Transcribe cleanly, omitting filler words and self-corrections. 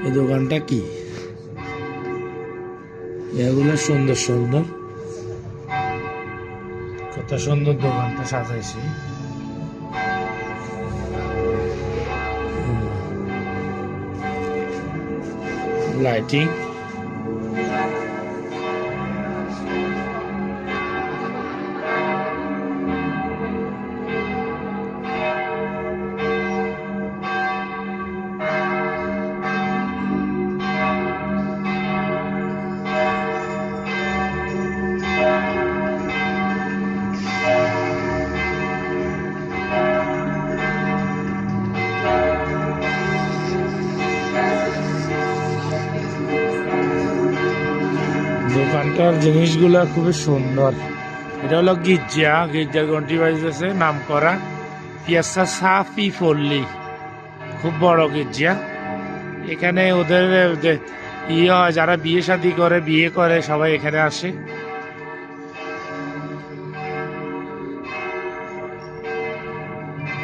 এই দোকানটা কি? এগুলো সুন্দর সুন্দর, কত সুন্দর দোকানটা সাজাইছি। লাইটিং, দোকানটার জিনিসগুলা খুবই সুন্দর। এটা হলো গির্জা, গির্জার ঘন্টি বাজতেছে, নাম করা পিয়াসা সাফি পল্লী, খুব বড় গির্জা। এখানে ওদের ইয়ে হয়, যারা বিয়ে শাদী করে, বিয়ে করে, সবাই এখানে আসে।